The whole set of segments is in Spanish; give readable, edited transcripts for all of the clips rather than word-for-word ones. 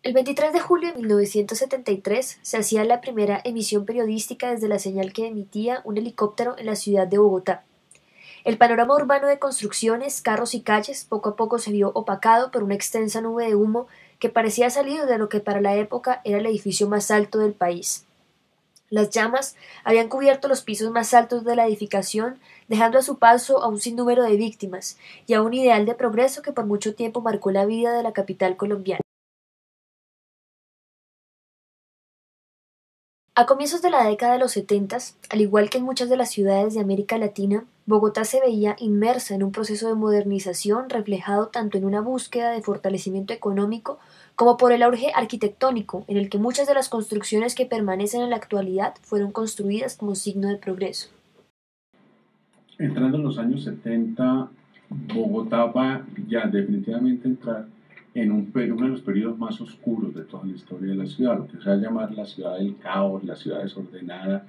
El 23 de julio de 1973 se hacía la primera emisión periodística desde la señal que emitía un helicóptero en la ciudad de Bogotá. El panorama urbano de construcciones, carros y calles poco a poco se vio opacado por una extensa nube de humo que parecía salir de lo que para la época era el edificio más alto del país. Las llamas habían cubierto los pisos más altos de la edificación, dejando a su paso a un sinnúmero de víctimas y a un ideal de progreso que por mucho tiempo marcó la vida de la capital colombiana. A comienzos de la década de los 70, al igual que en muchas de las ciudades de América Latina, Bogotá se veía inmersa en un proceso de modernización reflejado tanto en una búsqueda de fortalecimiento económico como por el auge arquitectónico, en el que muchas de las construcciones que permanecen en la actualidad fueron construidas como signo de progreso. Entrando en los años 70, Bogotá va ya definitivamente a entrar en uno de los periodos más oscuros de toda la historia de la ciudad, lo que se va a llamar la ciudad del caos, la ciudad desordenada.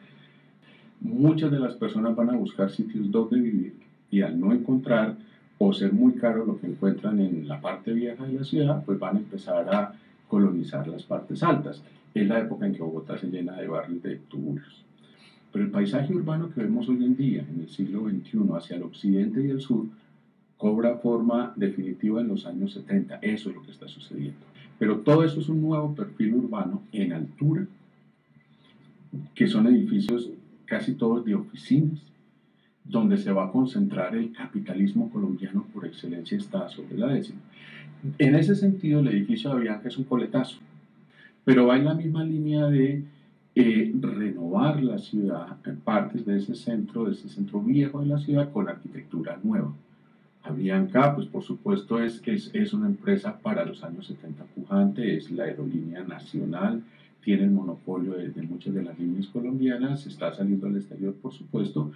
Muchas de las personas van a buscar sitios donde vivir y al no encontrar o ser muy caro lo que encuentran en la parte vieja de la ciudad, pues van a empezar a colonizar las partes altas. Es la época en que Bogotá se llena de barrios de tuburios. Pero el paisaje urbano que vemos hoy en día, en el siglo XXI, hacia el occidente y el sur, cobra forma definitiva en los años 70. Eso es lo que está sucediendo. Pero todo eso es un nuevo perfil urbano en altura, que son edificios casi todos de oficinas, donde se va a concentrar el capitalismo colombiano por excelencia, está sobre la décima. En ese sentido, el edificio de Avianca es un coletazo, pero va en la misma línea de renovar la ciudad, partes de ese centro viejo de la ciudad con arquitectura nueva. Avianca, pues por supuesto es una empresa para los años 70 pujante, es la aerolínea nacional, tiene el monopolio de muchas de las líneas colombianas, está saliendo al exterior por supuesto,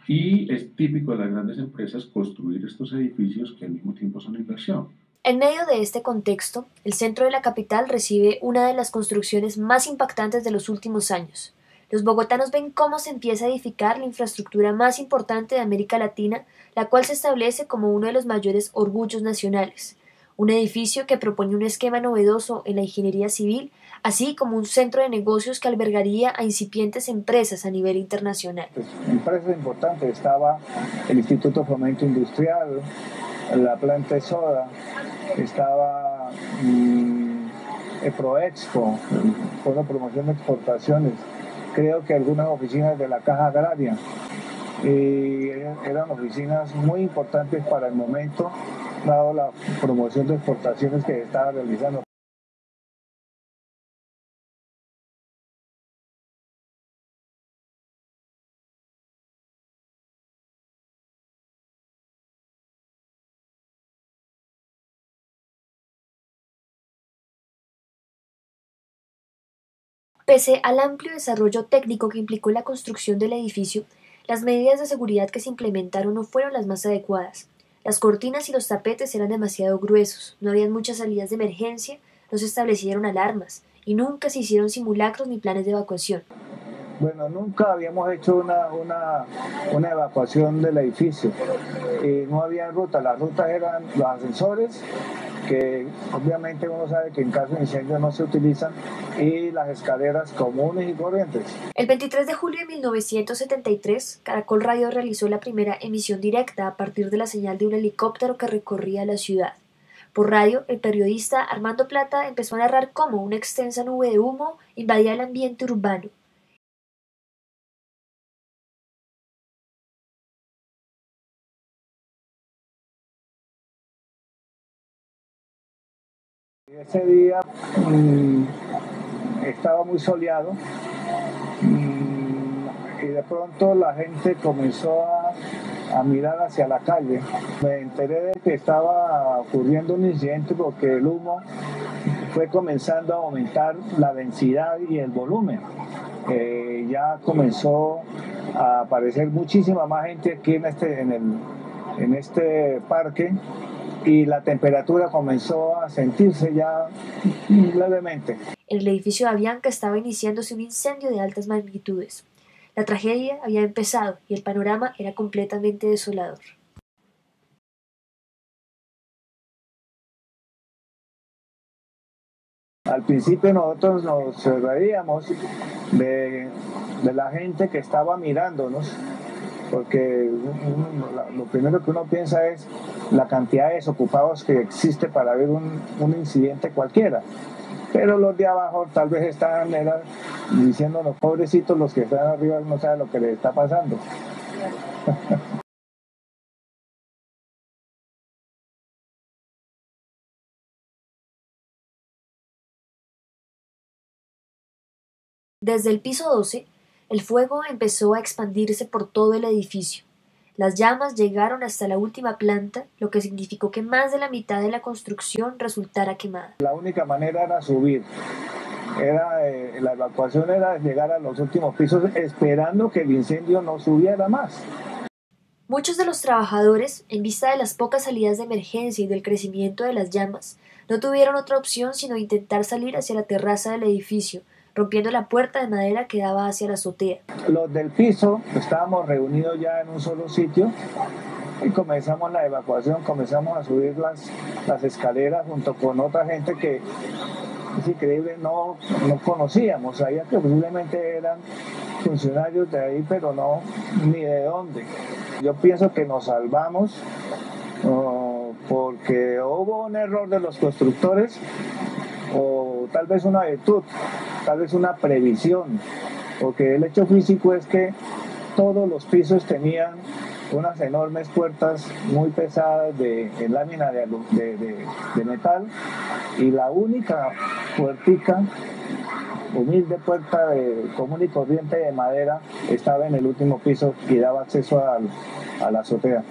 y es típico de las grandes empresas construir estos edificios que al mismo tiempo son inversión. En medio de este contexto, el centro de la capital recibe una de las construcciones más impactantes de los últimos años. Los bogotanos ven cómo se empieza a edificar la infraestructura más importante de América Latina, la cual se establece como uno de los mayores orgullos nacionales. Un edificio que propone un esquema novedoso en la ingeniería civil, así como un centro de negocios que albergaría a incipientes empresas a nivel internacional. Empresas importantes, estaba el Instituto Fomento Industrial, la planta de soda, estaba Proexpo, Fondo de Promoción de Exportaciones, creo que algunas oficinas de la Caja Agraria. Eran oficinas muy importantes para el momento, dado la promoción de exportaciones que estaba realizando. Pese al amplio desarrollo técnico que implicó la construcción del edificio, las medidas de seguridad que se implementaron no fueron las más adecuadas. Las cortinas y los tapetes eran demasiado gruesos, no habían muchas salidas de emergencia, no se establecieron alarmas y nunca se hicieron simulacros ni planes de evacuación. Bueno, nunca habíamos hecho una evacuación del edificio. No había ruta, las rutas eran los ascensores, que obviamente uno sabe que en caso de incendio no se utilizan, y las escaleras comunes y corrientes. El 23 de julio de 1973, Caracol Radio realizó la primera emisión directa a partir de la señal de un helicóptero que recorría la ciudad. Por radio, el periodista Armando Plata empezó a narrar cómo una extensa nube de humo invadía el ambiente urbano. Ese día estaba muy soleado y de pronto la gente comenzó a mirar hacia la calle. Me enteré de que estaba ocurriendo un incidente porque el humo fue comenzando a aumentar la densidad y el volumen. Ya comenzó a aparecer muchísima más gente aquí en este parque, y la temperatura comenzó a sentirse ya levemente. En el edificio de Avianca estaba iniciándose un incendio de altas magnitudes. La tragedia había empezado y el panorama era completamente desolador. Al principio nosotros nos reíamos de la gente que estaba mirándonos, porque lo primero que uno piensa es la cantidad de desocupados que existe para ver un incidente cualquiera. Pero los de abajo tal vez estaban diciéndonos, pobrecitos, los que están arriba no saben lo que les está pasando. Desde el piso 12, el fuego empezó a expandirse por todo el edificio. Las llamas llegaron hasta la última planta, lo que significó que más de la mitad de la construcción resultara quemada. La única manera era subir. La evacuación era llegar a los últimos pisos esperando que el incendio no subiera más. Muchos de los trabajadores, en vista de las pocas salidas de emergencia y del crecimiento de las llamas, no tuvieron otra opción sino intentar salir hacia la terraza del edificio, rompiendo la puerta de madera que daba hacia la azotea. Los del piso estábamos reunidos ya en un solo sitio y comenzamos la evacuación, comenzamos a subir las escaleras junto con otra gente que es increíble, no conocíamos, sabía que posiblemente eran funcionarios de ahí, pero no ni de dónde. Yo pienso que nos salvamos porque hubo un error de los constructores o tal vez una virtud, tal vez una previsión, porque el hecho físico es que todos los pisos tenían unas enormes puertas muy pesadas de lámina de metal y la única puertica, humilde puerta común y corriente de madera, estaba en el último piso y daba acceso a la azotea.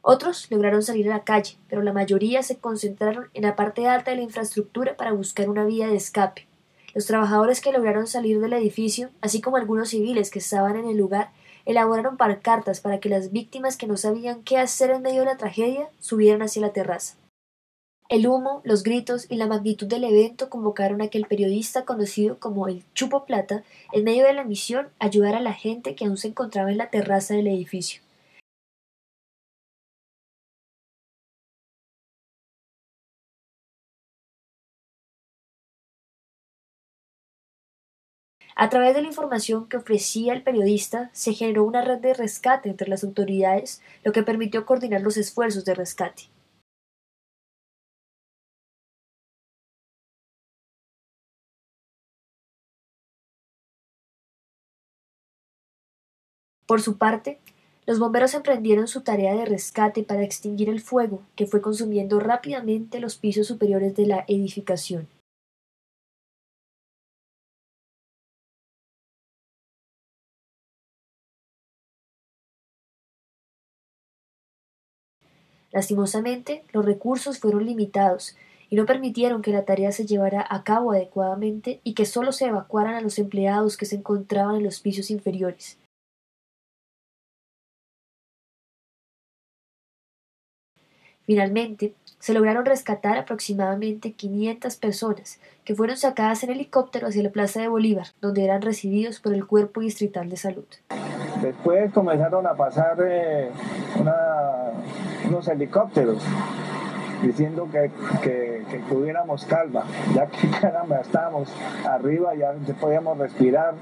Otros lograron salir a la calle, pero la mayoría se concentraron en la parte alta de la infraestructura para buscar una vía de escape. Los trabajadores que lograron salir del edificio, así como algunos civiles que estaban en el lugar, elaboraron pancartas para que las víctimas que no sabían qué hacer en medio de la tragedia subieran hacia la terraza. El humo, los gritos y la magnitud del evento convocaron a que el periodista conocido como el Chupo Plata, en medio de la emisión, ayudara a la gente que aún se encontraba en la terraza del edificio. A través de la información que ofrecía el periodista, se generó una red de rescate entre las autoridades, lo que permitió coordinar los esfuerzos de rescate. Por su parte, los bomberos emprendieron su tarea de rescate para extinguir el fuego, que fue consumiendo rápidamente los pisos superiores de la edificación. Lastimosamente, los recursos fueron limitados y no permitieron que la tarea se llevara a cabo adecuadamente y que solo se evacuaran a los empleados que se encontraban en los pisos inferiores. Finalmente, se lograron rescatar aproximadamente 500 personas, que fueron sacadas en helicóptero hacia la Plaza de Bolívar, donde eran recibidos por el Cuerpo Distrital de Salud. Después comenzaron a pasar unos helicópteros diciendo que tuviéramos calma, ya que caramba, estábamos arriba, ya podíamos respirar.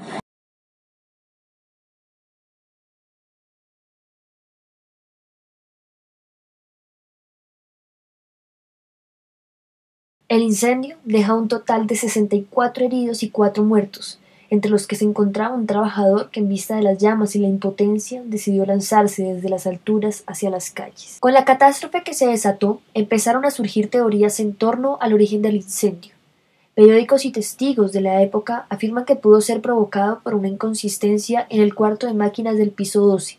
El incendio deja un total de 64 heridos y 4 muertos, entre los que se encontraba un trabajador que en vista de las llamas y la impotencia decidió lanzarse desde las alturas hacia las calles. Con la catástrofe que se desató, empezaron a surgir teorías en torno al origen del incendio. Periódicos y testigos de la época afirman que pudo ser provocado por una inconsistencia en el cuarto de máquinas del piso 12.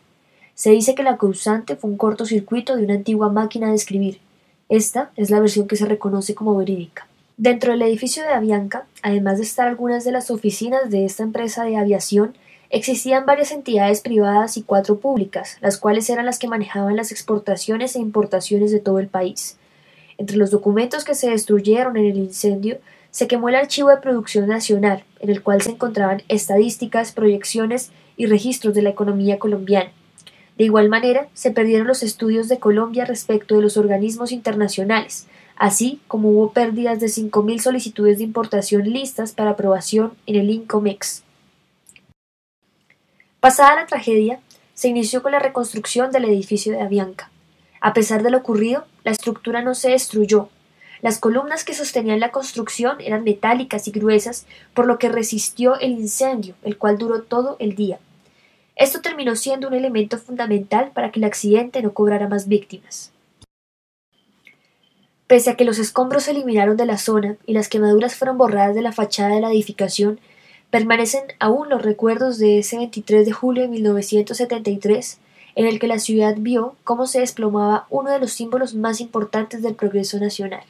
Se dice que la causante fue un cortocircuito de una antigua máquina de escribir. Esta es la versión que se reconoce como verídica. Dentro del edificio de Avianca, además de estar algunas de las oficinas de esta empresa de aviación, existían varias entidades privadas y 4 públicas, las cuales eran las que manejaban las exportaciones e importaciones de todo el país. Entre los documentos que se destruyeron en el incendio, se quemó el Archivo de Producción Nacional, en el cual se encontraban estadísticas, proyecciones y registros de la economía colombiana. De igual manera, se perdieron los estudios de Colombia respecto de los organismos internacionales, así como hubo pérdidas de 5.000 solicitudes de importación listas para aprobación en el INCOMEX. Pasada la tragedia, se inició con la reconstrucción del edificio de Avianca. A pesar de lo ocurrido, la estructura no se destruyó. Las columnas que sostenían la construcción eran metálicas y gruesas, por lo que resistió el incendio, el cual duró todo el día. Esto terminó siendo un elemento fundamental para que el accidente no cobrara más víctimas. Pese a que los escombros se eliminaron de la zona y las quemaduras fueron borradas de la fachada de la edificación, permanecen aún los recuerdos de ese 23 de julio de 1973, en el que la ciudad vio cómo se desplomaba uno de los símbolos más importantes del progreso nacional.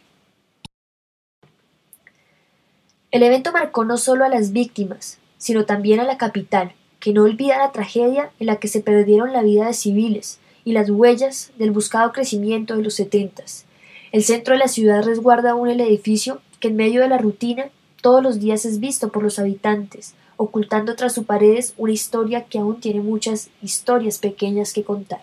El evento marcó no solo a las víctimas, sino también a la capital, que no olvida la tragedia en la que se perdieron la vida de civiles y las huellas del buscado crecimiento de los 70s. El centro de la ciudad resguarda aún el edificio que en medio de la rutina todos los días es visto por los habitantes, ocultando tras sus paredes una historia que aún tiene muchas historias pequeñas que contar.